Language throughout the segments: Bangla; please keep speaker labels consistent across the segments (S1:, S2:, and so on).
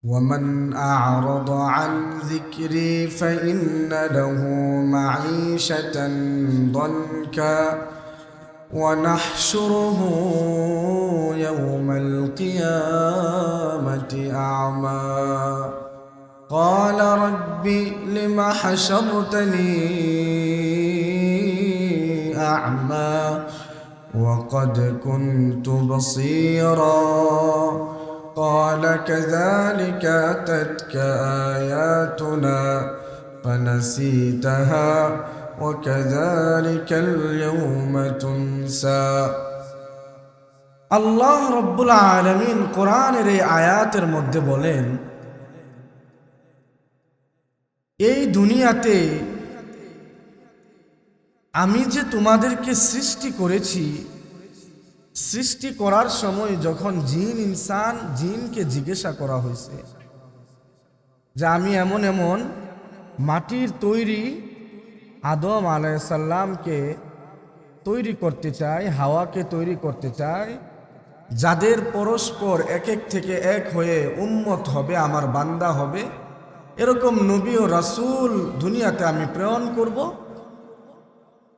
S1: ومن أعرض عن ذكري فإن له معيشة ضنكا ونحشره يوم القيامة أعمى قال رب لم حشرتني أعمى وقد كنت بصيرا قال كذلك أتتك آياتنا فنسيتها وكذلك اليوم تنسى আল্লাহ রব্বুল আলামিন কোরআনের এই আয়াতের মধ্যে বলেন, এই দুনিয়াতে আমি যে তোমাদেরকে সৃষ্টি করেছি, সৃষ্টি করার সময় যখন জিনকে জিজ্ঞাসা করা হয়েছে যে আমি এমন এমন মাটির তৈরি আদম আলাইহিস সালামকে তৈরি করতে চাই, হাওয়াকে তৈরি করতে চাই, যাদের পরস্পর এক এক থেকে এক হয়ে উম্মত হবে, আমার বান্দা হবে, এরকম নবী ও রাসূল দুনিয়াতে আমি প্রেরণ করব।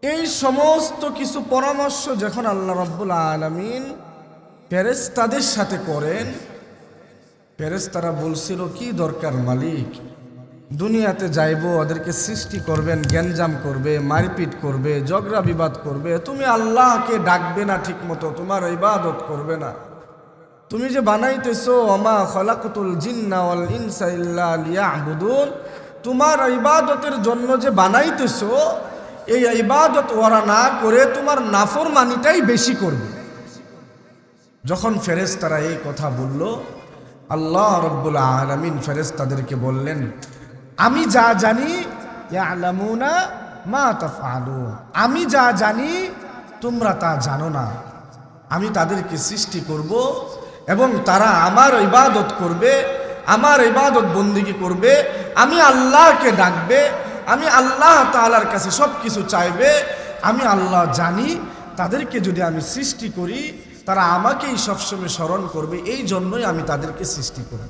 S1: এই সমস্ত কিছু পরামর্শ যখন আল্লাহ রাব্বুল আলামিন ফেরেশতাদের সাথে করেন, ফেরেশতারা বলছিল কি দরকার মালিক, দুনিয়াতে যাইব, ওদেরকে সৃষ্টি করবেন, গ্যাঞ্জাম করবে, মারপিট করবে, ঝগড়া বিবাদ করবে, তুমি আল্লাহকে ডাকবে না ঠিক মতো, তোমার ইবাদত করবে না, তুমি যে বানাইতেছো ওমা খলাকতুল জিন্না ওয়াল ইনসা ইল্লা লিয়াবুদুন, তোমার ইবাদতের জন্য যে বানাইতেছো, এই ইবাদত ওরা না করে তোমার নাফরমানিটাই বেশি করবে। যখন ফেরেশতারা এই কথা বলল, আল্লাহ রাব্বুল আলামিন ফেরেশতাদেরকে বললেন, আমি যা জানি ইয়ালামুনা মা তাফআলুন, আমি যা জানি তোমরা তা জানো না। আমি তাদেরকে সৃষ্টি করব এবং তারা আমার ইবাদত করবে, আমার ইবাদত বন্দেগী করবে, আমি আল্লাহকে ডাকবে, আমি আল্লাহ তাআলার কাছে সব কিছু চাইবে। আমি আল্লাহ জানি তাদেরকে যদি আমি সৃষ্টি করি, তারা আমাকেই সবসময় স্মরণ করবে, এই জন্যই আমি তাদেরকে সৃষ্টি করি।